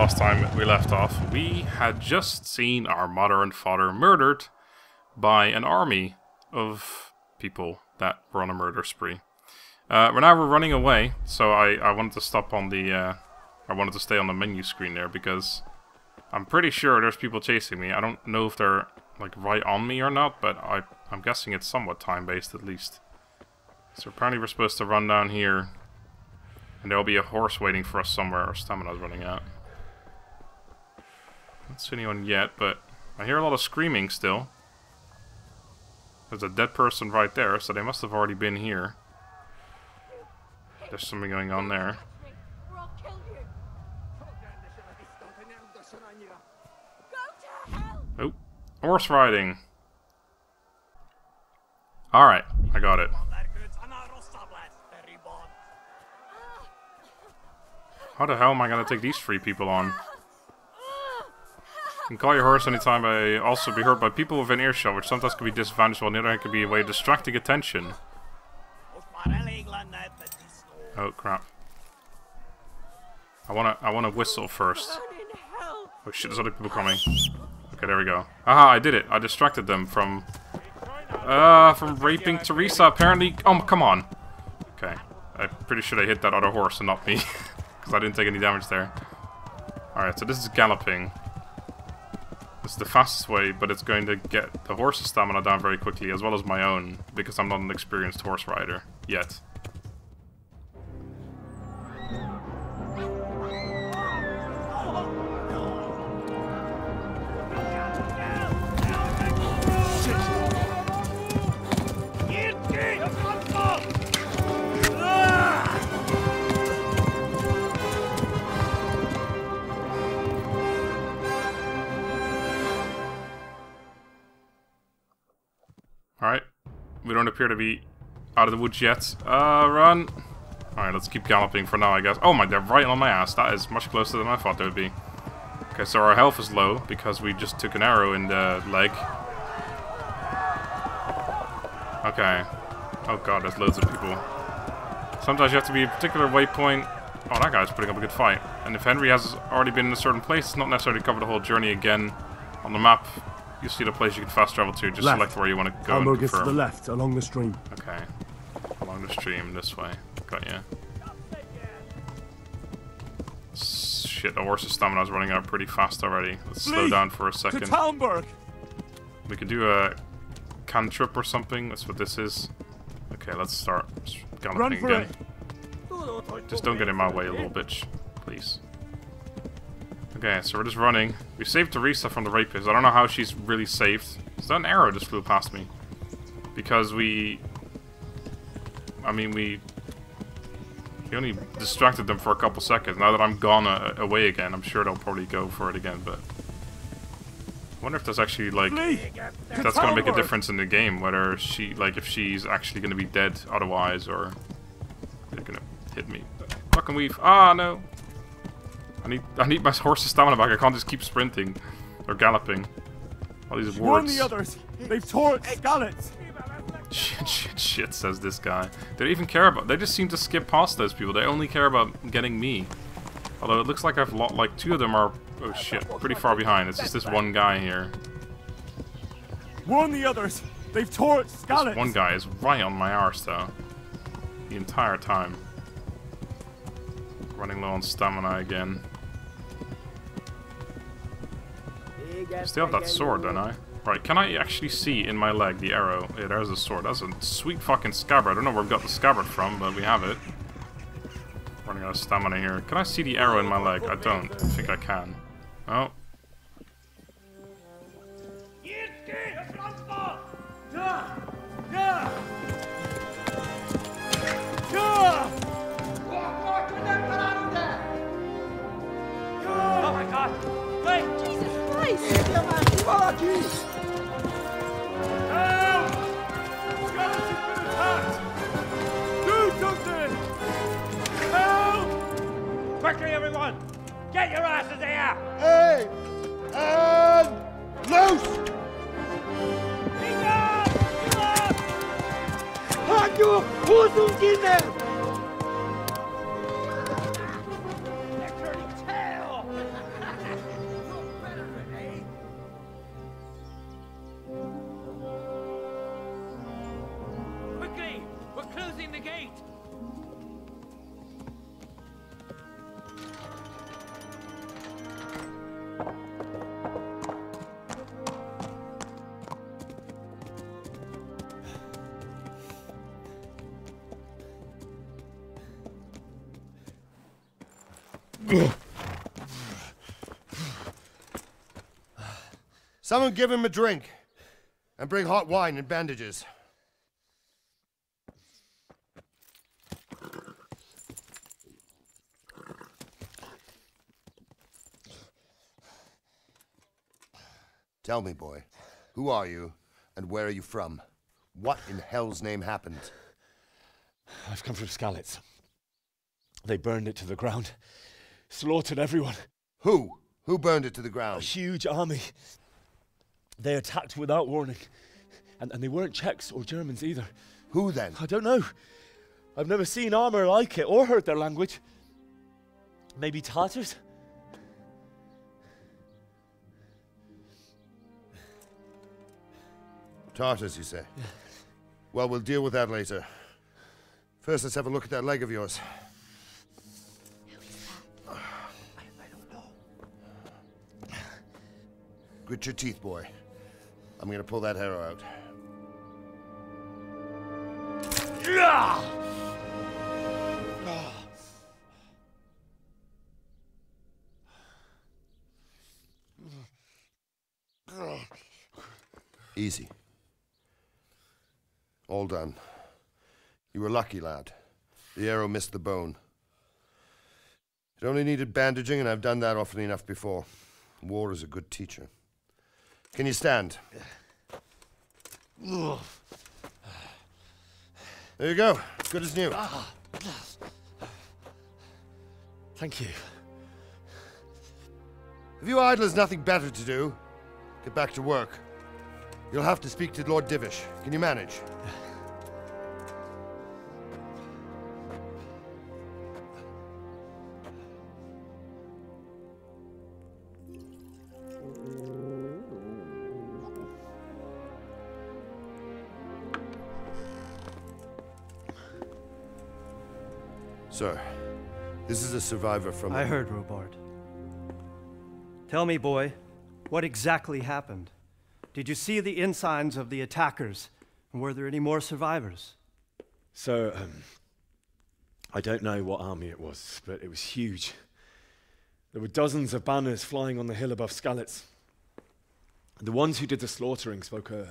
last time we left off, we had just seen our mother and father murdered by an army of people that were on a murder spree. We're running away, so I wanted to stop on the, I wanted to stay on the menu screen there, because I'm pretty sure there's people chasing me. I don't know if they're, like, right on me or not, but I'm guessing it's somewhat time-based at least. So apparently we're supposed to run down here, and there'll be a horse waiting for us somewhere. Our stamina's running out. Don't see anyone yet, but I hear a lot of screaming still. There's a dead person right there, so they must have already been here. There's something going on there. Oh, horse riding. Alright, I got it. How the hell am I gonna take these 3 people on? You can call your horse anytime, but also be heard by people within earshot, which sometimes can be disadvantageous, while on the other hand can be a way of distracting attention. Oh crap. I wanna whistle first. Oh shit, there's other people coming. Okay, there we go. Aha, I did it. I distracted them from raping Teresa, apparently. Oh, come on. Okay. I'm pretty sure they hit that other horse and not me. Because I didn't take any damage there. Alright, so this is galloping. This is the fastest way, but it's going to get the horse's stamina down very quickly, as well as my own, because I'm not an experienced horse rider yet. Alright, we don't appear to be out of the woods yet. Run! Alright, let's keep galloping for now, I guess. Oh my, they're right on my ass. That is much closer than I thought they would be. Okay, so our health is low, because we just took an arrow in the leg. Okay. Oh god, there's loads of people. Sometimes you have to be a particular waypoint. Oh, that guy's putting up a good fight. And if Henry has already been in a certain place, it's not necessarily cover the whole journey again on the map. You see the place you can fast travel to, just select where you want to go and confirm. To the left, along the stream. Okay. Along the stream, this way. Got ya. Shit, the horse's stamina is running out pretty fast already. Let's slow down for a second. We could do a cantrip or something, that's what this is. Okay, let's start galloping again. Just don't get in my way, little bitch. Please. Okay, so we're just running. We saved Teresa from the rapist. I don't know how she's really saved. Is that an arrow just flew past me? Because we only distracted them for a couple seconds. Now that I'm gone away again, I'm sure they'll probably go for it again, but I wonder if there's actually, like, if that's gonna make a difference in the game, whether she, like, if she's actually gonna be dead otherwise, or they're gonna hit me. Fucking weave. Ah, no. I need my horse's stamina back. I can't just keep sprinting or galloping. All these words. Warn the others. They've torn scallops. Shit, says this guy. They don't even care about. They just seem to skip past those people. They only care about getting me. Although it looks like I've lost, like, 2 of them are, oh shit, pretty far behind. It's just this one guy here. Warn the others. They've torn scallops. This one guy is right on my arse though. The entire time. Running low on stamina again. I still have that sword, don't I? Right, can I actually see in my leg the arrow? Yeah, there's a sword. That's a sweet fucking scabbard. I don't know where we got the scabbard from, but we have it. Running out of stamina here. Can I see the arrow in my leg? I don't. I think I can. Oh. Oh my god! Wait! Jesus Christ! Help! Skeleton's been attacked! Do something! Help! Quickly, everyone! Get your asses here! Hey! And loose! Hanyo! Who's in there? They're turning tail! Someone give him a drink. And bring hot wine and bandages. Tell me, boy, who are you, and where are you from? What in hell's name happened? I've come from Skalitz. They burned it to the ground. Slaughtered everyone. Who? Who burned it to the A ground? huge army. They attacked without warning. And they weren't Czechs or Germans either. Who then? I don't know. I've never seen armor like it or heard their language. Maybe Tatars? Tartars, you say? Yeah. Well, we'll deal with that later. First, let's have a look at that leg of yours. I don't know. Grit your teeth, boy. I'm gonna pull that arrow out. Easy. All done. You were lucky, lad. The arrow missed the bone. It only needed bandaging, and I've done that often enough before. War is a good teacher. Can you stand? There you go. Good as new. Thank you. If you idlers nothing better to do, get back to work. You'll have to speak to Lord Divish. Can you manage? Sir, this is a survivor from... I heard, Robard. Tell me, boy, what exactly happened? Did you see the ensigns of the attackers? And were there any more survivors? So, I don't know what army it was, but it was huge. There were dozens of banners flying on the hill above Skalitz. The ones who did the slaughtering spoke a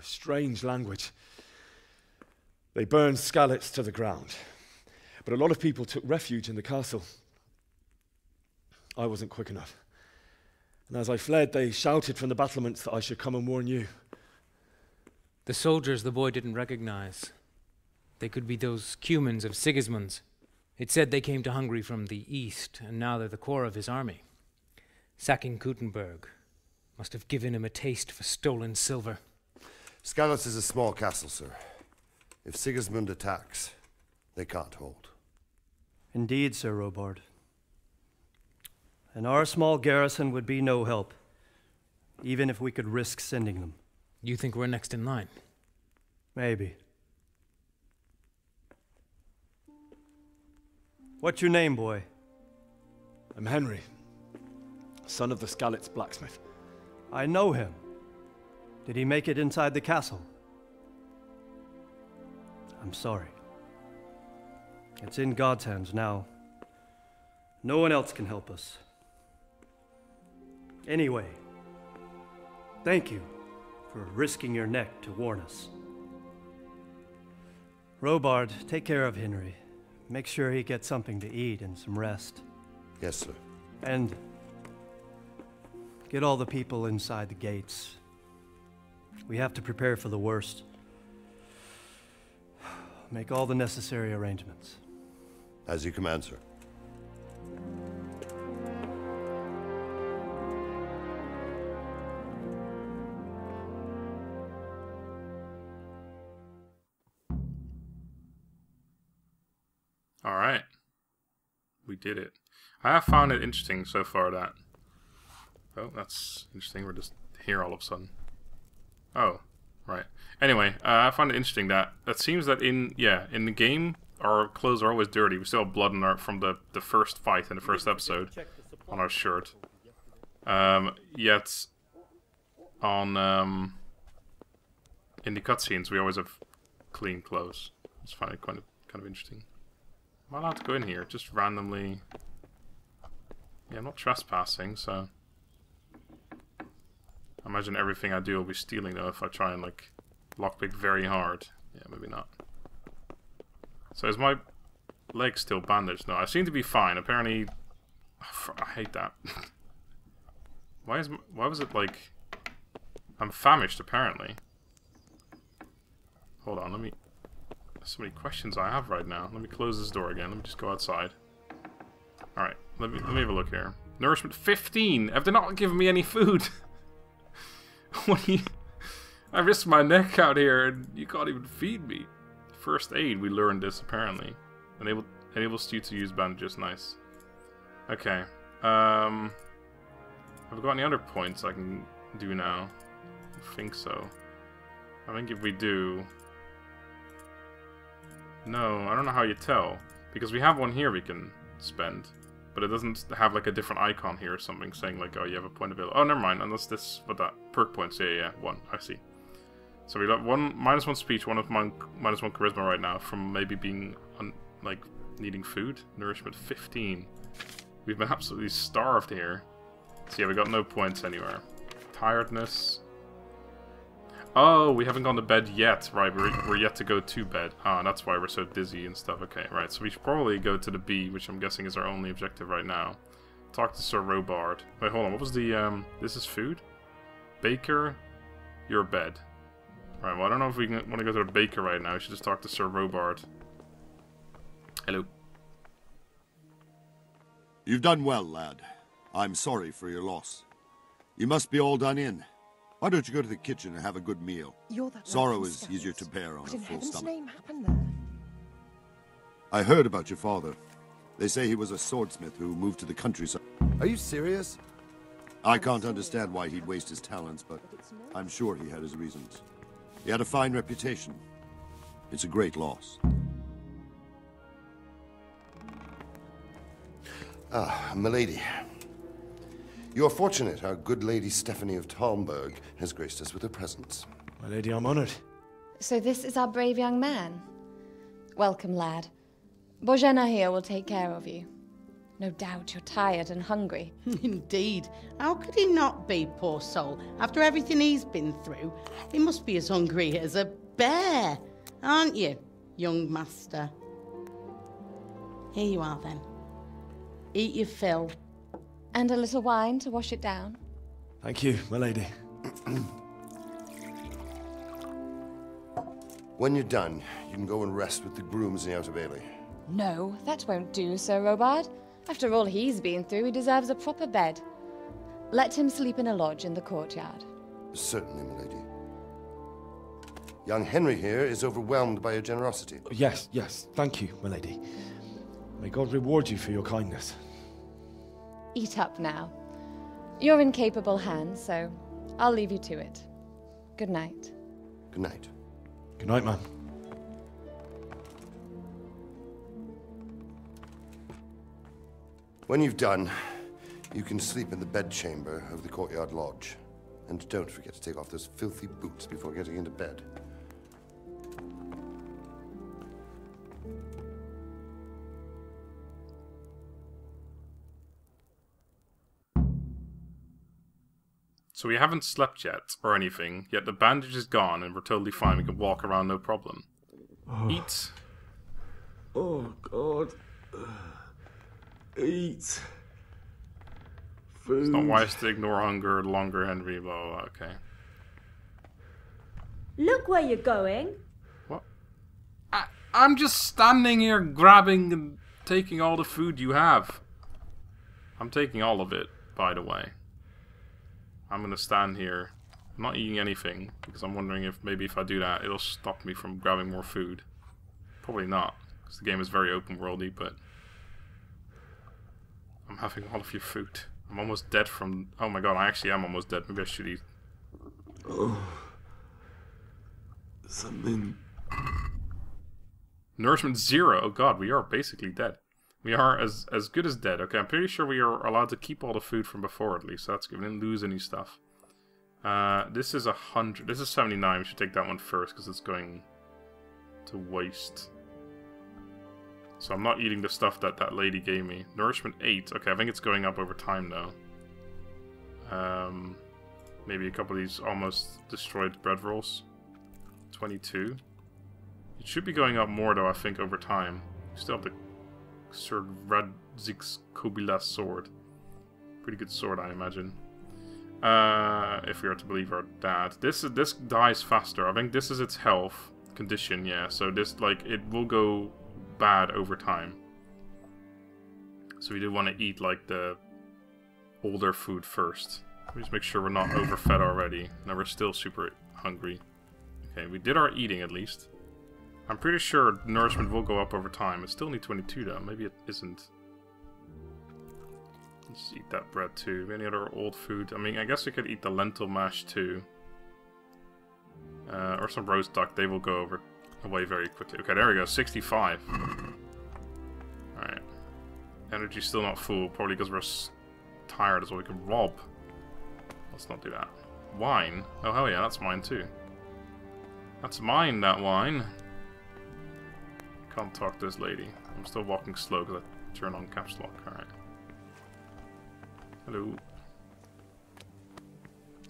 strange language. They burned Skalitz to the ground. But a lot of people took refuge in the castle. I wasn't quick enough. And as I fled, they shouted from the battlements that I should come and warn you. The soldiers the boy didn't recognize. They could be those Cumans of Sigismund's. It said they came to Hungary from the east, and now they're the core of his army. Sacking Kuttenberg must have given him a taste for stolen silver. Skalitz is a small castle, sir. If Sigismund attacks, they can't hold. Indeed, Sir Robard. And our small garrison would be no help, even if we could risk sending them. You think we're next in line? Maybe. What's your name, boy? I'm Henry, son of the Skalitz blacksmith. I know him. Did he make it inside the castle? I'm sorry. It's in God's hands now. No one else can help us. Anyway, thank you for risking your neck to warn us. Robard, take care of Henry. Make sure he gets something to eat and some rest. Yes, sir. And get all the people inside the gates. We have to prepare for the worst. Make all the necessary arrangements. As you command, sir. All right. We did it. I have found it interesting so far that... Oh, that's interesting. We're just here all of a sudden. Oh, right. Anyway, I found it interesting that it seems that in the game, our clothes are always dirty. We still have blood on from the first fight in the first episode on our shirt. Yet on in the cutscenes we always have clean clothes. I just find it kind of interesting. Am I allowed to go in here? Just randomly. Yeah, I'm not trespassing, so... I imagine everything I do will be stealing, though, if I try and, like, lockpick very hard. Yeah, maybe not. So is my leg still bandaged? No, I seem to be fine. Apparently... I hate that. Why was it, like... I'm famished, apparently. Hold on, let me... There's so many questions I have right now. Let me close this door again. Let me just go outside. Alright, let me have a look here. Nourishment 15! Have they not given me any food? What do you... I risked my neck out here and you can't even feed me. First aid, we learned this apparently. Enables you to use bandages, nice. Okay. Have I got any other points I can do now? I think so. I think if we do... No, I don't know how you tell. Because we have one here we can spend. But it doesn't have like a different icon here or something saying like, oh, you have a point available. Oh, never mind. Unless this, what that? Perk points. Yeah, 1. I see. So we got -1 speech, -1 charisma right now from maybe being, like, needing food. Nourishment 15. We've been absolutely starved here. So yeah, we got no points anywhere. Tiredness. Oh, we haven't gone to bed yet. Right, we're yet to go to bed. Ah, that's why we're so dizzy and stuff. Okay, right. So we should probably go to the B, which I'm guessing is our only objective right now. Talk to Sir Robard. Wait, hold on. What was the, this is food? Baker, your bed. Right, well, I don't know if we want to go to the baker right now. We should just talk to Sir Robard. Hello. You've done well, lad. I'm sorry for your loss. You must be all done in. Why don't you go to the kitchen and have a good meal? Sorrow is easier to bear on a full stomach. I heard about your father. They say he was a swordsmith who moved to the countryside. Are you serious? I can't understand why he'd waste his talents, but I'm sure he had his reasons. He had a fine reputation. It's a great loss. Ah, milady. You're fortunate our good lady Stephanie of Talmberg has graced us with her presence. My lady, I'm honored. So this is our brave young man. Welcome, lad. Bozhena here will take care of you. No doubt you're tired and hungry. Indeed. How could he not be, poor soul? After everything he's been through, he must be as hungry as a bear, aren't you, young master? Here you are, then. Eat your fill. And a little wine to wash it down. Thank you, my lady. When you're done, you can go and rest with the grooms in the Outer Bailey. No, that won't do, Sir Robard. After all he's been through, he deserves a proper bed. Let him sleep in a lodge in the courtyard. Certainly, milady. Young Henry here is overwhelmed by your generosity. Yes, thank you, my lady. May God reward you for your kindness. Eat up now. You're in capable hands, so I'll leave you to it. Good night. Good night. Good night, man. When you've done, you can sleep in the bedchamber of the courtyard lodge. And don't forget to take off those filthy boots before getting into bed. So we haven't slept yet, or anything, yet the bandage is gone and we're totally fine. We can walk around no problem. Eat. Oh, God. Eat. Food. It's not wise to ignore hunger longer, Henry. Blah, blah, blah. Okay. Look where you're going. What? I'm just standing here grabbing and taking all the food you have. I'm taking all of it, by the way. I'm gonna stand here. I'm not eating anything, because I'm wondering if maybe if I do that, it'll stop me from grabbing more food. Probably not, because the game is very open worldy, but... I'm having all of your food. I'm almost dead from... Oh my god, I actually am almost dead. Maybe I should eat. Oh. Something... Nourishment 0. Oh god, we are basically dead. We are as good as dead. Okay, I'm pretty sure we are allowed to keep all the food from before at least. So that's good. We didn't lose any stuff. This is 100. This is 79. We should take that one first because it's going to waste. So I'm not eating the stuff that that lady gave me. Nourishment 8. Okay, I think it's going up over time now. Maybe a couple of these almost destroyed bread rolls. 22. It should be going up more though, I think, over time. We still have the Sir Radzig's Kobila sword. Pretty good sword, I imagine. If we are to believe our dad. This dies faster. I think this is its health condition, yeah. So this, like, it will go bad over time. So we do want to eat, like, the older food first. We just make sure we're not overfed already. Now we're still super hungry. Okay, we did our eating at least. I'm pretty sure nourishment will go up over time. It's still only 22 though. Maybe it isn't. Let's eat that bread too. Any other old food? I mean, I guess we could eat the lentil mash too. Or some roast duck. They will go away very quickly. Okay, there we go. 65. Alright. Energy's still not full. Probably because we're tired so we can rob. Let's not do that. Wine? Oh, hell yeah, that's mine too. That's mine, that wine. Can't talk to this lady. I'm still walking slow because I turn on caps lock. Alright. Hello.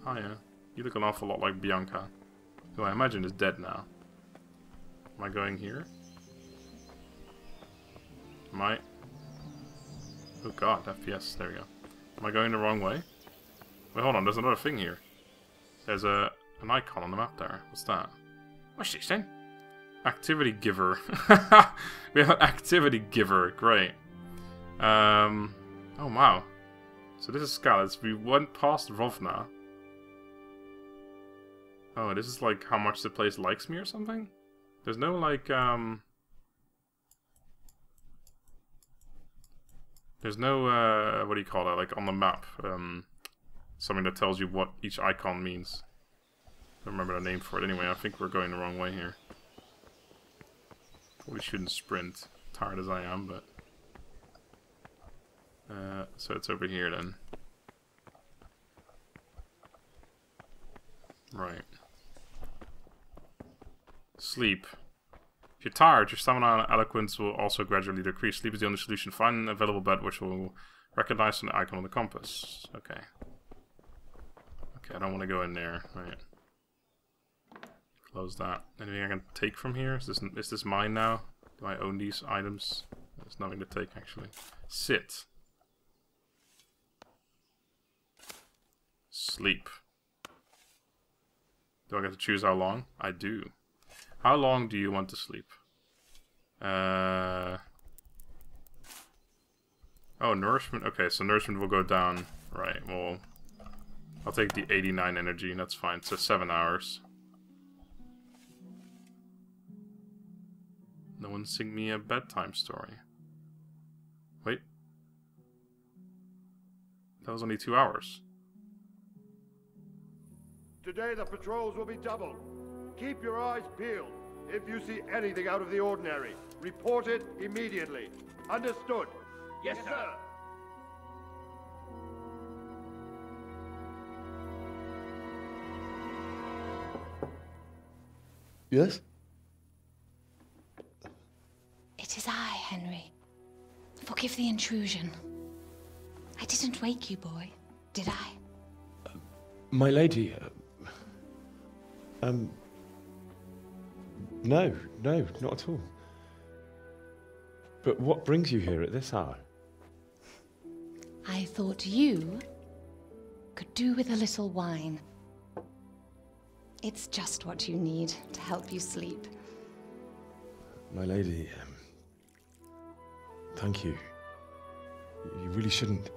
Hiya. You look an awful lot like Bianca, who I imagine is dead now. Am I going here? Am I? Oh god, FPS. There we go. Am I going the wrong way? Wait, hold on. There's another thing here. There's an icon on the map there. What's that? What's this then? Activity giver. We have an activity giver. Great. Oh wow. So this is Skalitz. We went past Rovna. Oh, this is like how much the place likes me or something? There's no like there's no what do you call that? Like on the map. Something that tells you what each icon means. I don't remember the name for it. Anyway, I think we're going the wrong way here. Probably shouldn't sprint, tired as I am, but... so it's over here then. Right. Sleep. If you're tired, your stamina and eloquence will also gradually decrease. Sleep is the only solution. Find an available bed which will recognize from the icon on the compass. Okay. Okay, I don't want to go in there. Right. Close that. Anything I can take from here? Is this mine now? Do I own these items? There's nothing to take actually. Sit. Sleep. Do I get to choose how long? I do. How long do you want to sleep? Oh, nourishment. Okay, so nourishment will go down. Right, well, I'll take the 89 energy, and that's fine. So 7 hours. No one sing me a bedtime story. Wait. That was only 2 hours. Today the patrols will be doubled. Keep your eyes peeled. If you see anything out of the ordinary, report it immediately. Understood? Yes, sir. Yes? It is I, Henry. Forgive the intrusion. I didn't wake you, boy, did I? My lady, no, not at all. But what brings you here at this hour? I thought you could do with a little wine. It's just what you need to help you sleep. My lady, thank you. You really shouldn't.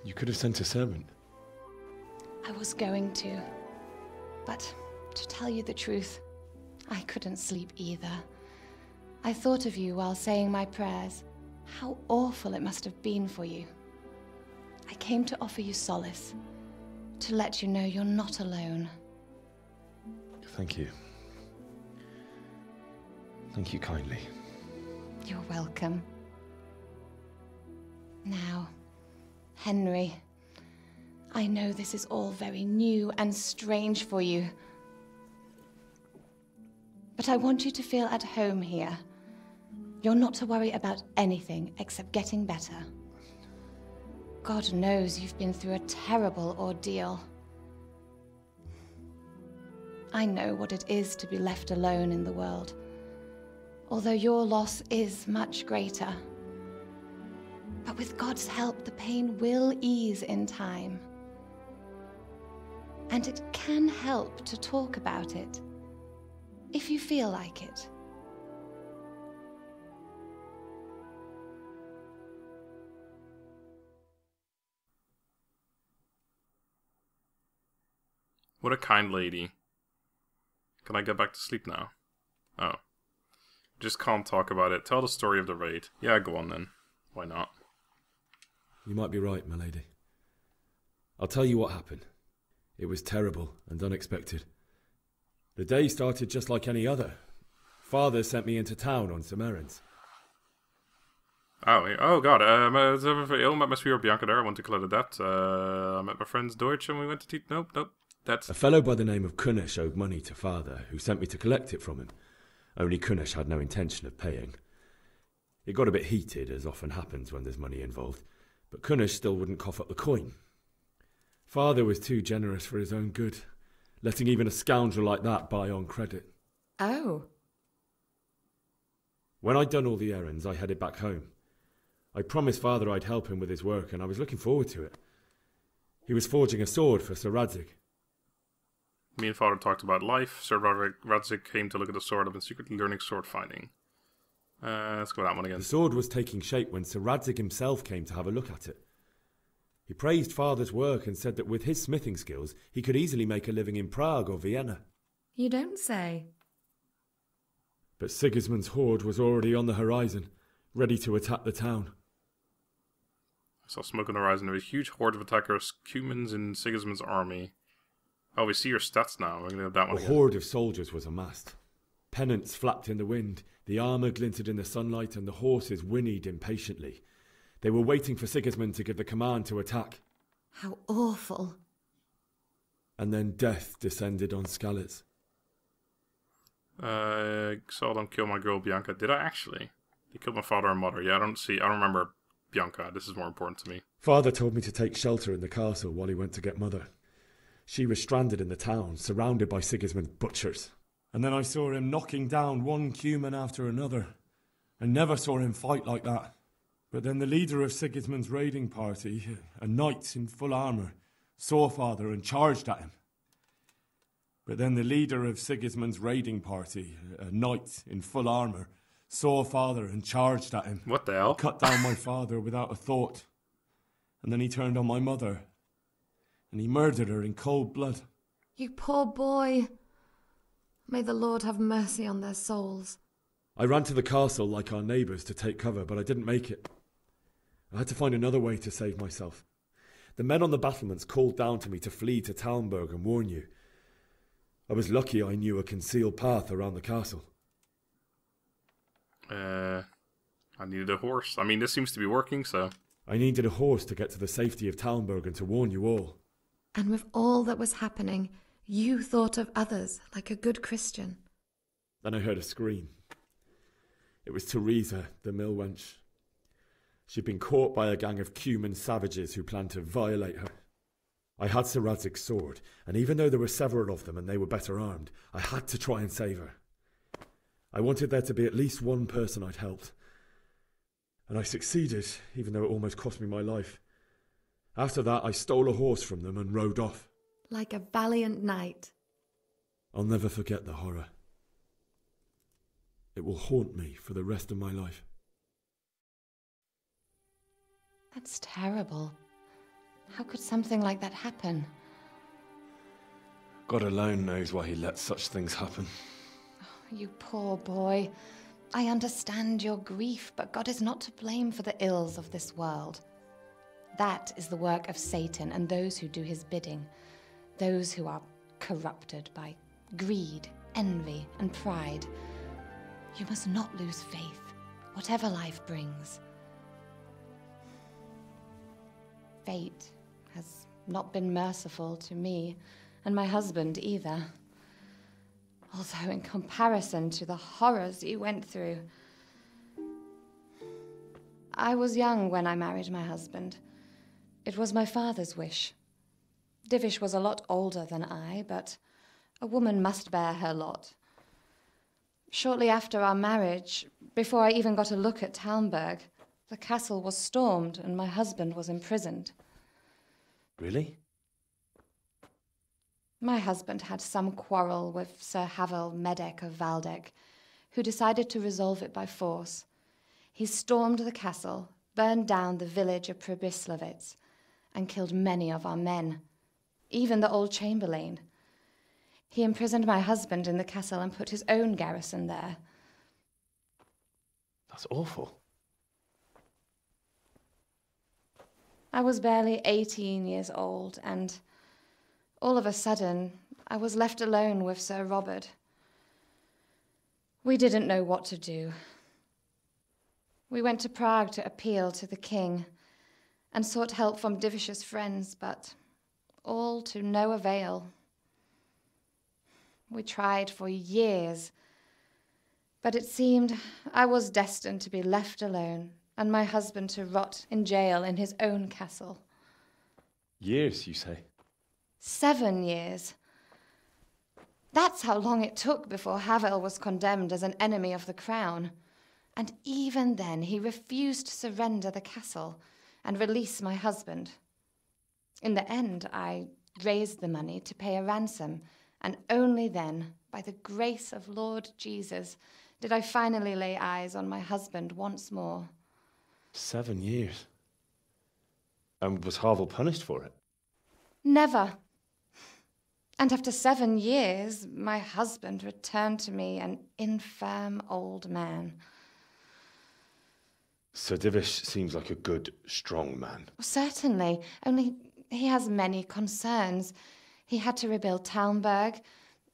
You could have sent a servant. I was going to, but to tell you the truth, I couldn't sleep either. I thought of you while saying my prayers. How awful it must have been for you. I came to offer you solace, to let you know you're not alone. Thank you. Thank you kindly. You're welcome. Now, Henry, I know this is all very new and strange for you, but I want you to feel at home here. You're not to worry about anything except getting better. God knows you've been through a terrible ordeal. I know what it is to be left alone in the world, although your loss is much greater. But with God's help, the pain will ease in time. And it can help to talk about it, if you feel like it. What a kind lady. Can I get back to sleep now? Oh. Just can't talk about it. Tell the story of the raid. Yeah, go on then. Why not? You might be right, my lady. I'll tell you what happened. It was terrible and unexpected. The day started just like any other. Father sent me into town on some errands. Oh God. I met my sweetheart Bianca there. I went to collect a debt. I met my friends Deutsch and we went to teach. Nope. That's... A fellow by the name of Kunish owed money to Father, who sent me to collect it from him. Only Kunish had no intention of paying. It got a bit heated, as often happens when there's money involved, but Kunish still wouldn't cough up the coin. Father was too generous for his own good, letting even a scoundrel like that buy on credit. Oh. When I'd done all the errands, I headed back home. I promised Father I'd help him with his work, and I was looking forward to it. He was forging a sword for Sir Radzig. Me and Father talked about life. Sir Radzig came to look at the sword. I've been secretly learning sword fighting. Let's go with that one again. The sword was taking shape when Sir Radzig himself came to have a look at it. He praised Father's work and said that with his smithing skills, he could easily make a living in Prague or Vienna. You don't say. But Sigismund's horde was already on the horizon, ready to attack the town. I saw smoke on the horizon. There was a huge horde of attackers, Cumans in Sigismund's army. Oh, we see your stats now. We're going to have that one again. A horde of soldiers was amassed. Pennants flapped in the wind, the armour glinted in the sunlight, and the horses whinnied impatiently. They were waiting for Sigismund to give the command to attack. How awful. And then death descended on Skalitz. Saw them kill my girl Bianca. Did I actually? They killed my father and mother. Yeah, I don't remember Bianca. This is more important to me. Father told me to take shelter in the castle while he went to get Mother. She was stranded in the town, surrounded by Sigismund's butchers. And then I saw him knocking down one Cuman after another. I never saw him fight like that. But then the leader of Sigismund's raiding party, a knight in full armour, saw Father and charged at him. But then the leader of Sigismund's raiding party, a knight in full armour, saw Father and charged at him. What the hell? He cut down my father without a thought. And then he turned on my mother. And he murdered her in cold blood. You poor boy. May the Lord have mercy on their souls. I ran to the castle like our neighbours to take cover, but I didn't make it. I had to find another way to save myself. The men on the battlements called down to me to flee to Talmberg and warn you. I was lucky I knew a concealed path around the castle. I needed a horse. I mean, this seems to be working, so... I needed a horse to get to the safety of Talmberg and to warn you all. And with all that was happening, you thought of others like a good Christian. Then I heard a scream. It was Teresa, the mill wench. She'd been caught by a gang of Cuman savages who planned to violate her. I had Sir Radzig's sword, and even though there were several of them and they were better armed, I had to try and save her. I wanted there to be at least one person I'd helped. And I succeeded, even though it almost cost me my life. After that, I stole a horse from them and rode off. Like a valiant knight. I'll never forget the horror. It will haunt me for the rest of my life. That's terrible. How could something like that happen? God alone knows why he lets such things happen. Oh, you poor boy. I understand your grief, but God is not to blame for the ills of this world. That is the work of Satan and those who do his bidding. Those who are corrupted by greed, envy, and pride. You must not lose faith, whatever life brings. Fate has not been merciful to me, and my husband either. Although in comparison to the horrors you went through, I was young when I married my husband. It was my father's wish. Divish was a lot older than I, but a woman must bear her lot. Shortly after our marriage, before I even got a look at Talmberg, the castle was stormed and my husband was imprisoned. Really? My husband had some quarrel with Sir Havel Medek of Valdek, who decided to resolve it by force. He stormed the castle, burned down the village of Pribyslavitz, and killed many of our men, even the old chamberlain. He imprisoned my husband in the castle and put his own garrison there. That's awful. I was barely 18 years old, and all of a sudden, I was left alone with Sir Robert. We didn't know what to do. We went to Prague to appeal to the king and sought help from Divish's friends, but all to no avail. We tried for years, but it seemed I was destined to be left alone and my husband to rot in jail in his own castle. Years, you say? 7 years. That's how long it took before Havel was condemned as an enemy of the crown. And even then he refused to surrender the castle and release my husband. In the end, I raised the money to pay a ransom, and only then, by the grace of Lord Jesus, did I finally lay eyes on my husband once more. 7 years? And was Havel punished for it? Never. And after 7 years, my husband returned to me an infirm old man. Sir Divish seems like a good, strong man. Certainly, only he has many concerns. He had to rebuild Talmberg.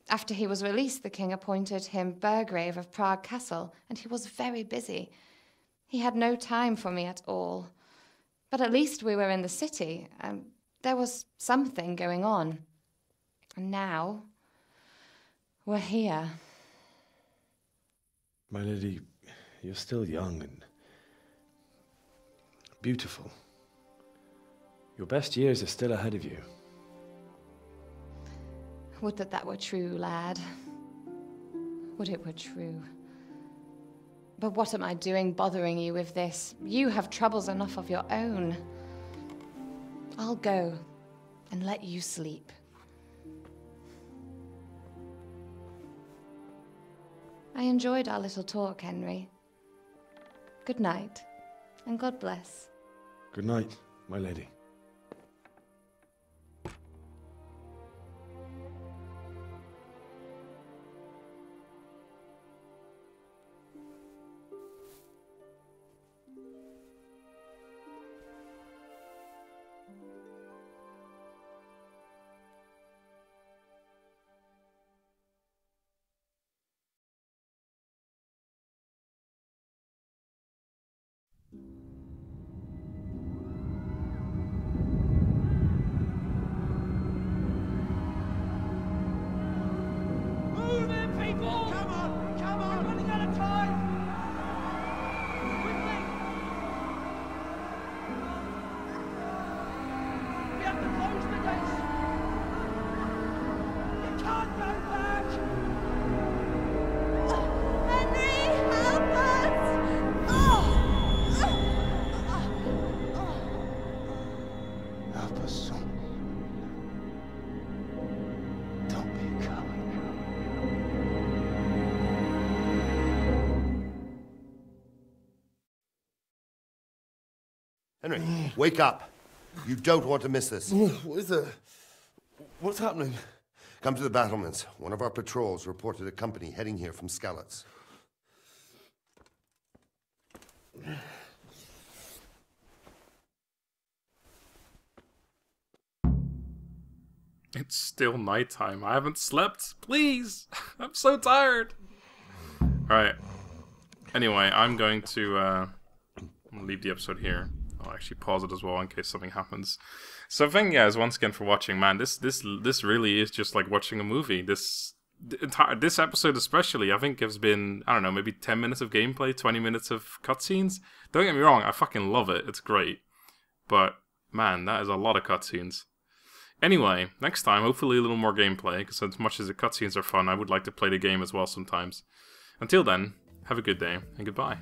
After he was released, the king appointed him Burgrave of Prague Castle, and he was very busy. He had no time for me at all. But at least we were in the city, and there was something going on. And now, we're here. My lady, you're still young and beautiful. Your best years are still ahead of you. Would that that were true, lad. Would it were true. But what am I doing bothering you with this? You have troubles enough of your own. I'll go and let you sleep. I enjoyed our little talk, Henry. Good night, and God bless. Good night, my lady. Henry, wake up. You don't want to miss this. What is it? What's happening? Come to the battlements. One of our patrols reported a company heading here from Skalitz. It's still nighttime. I haven't slept. Please. I'm so tired. Alright. Anyway, I'm going to leave the episode here. I'll actually pause it as well in case something happens. So thank you guys once again for watching. Man, this really is just like watching a movie. This this episode especially, I think has been, I don't know, maybe 10 minutes of gameplay, 20 minutes of cutscenes. Don't get me wrong, I fucking love it. It's great. But, man, that is a lot of cutscenes. Anyway, next time, hopefully a little more gameplay, because as much as the cutscenes are fun, I would like to play the game as well sometimes. Until then, have a good day, and goodbye.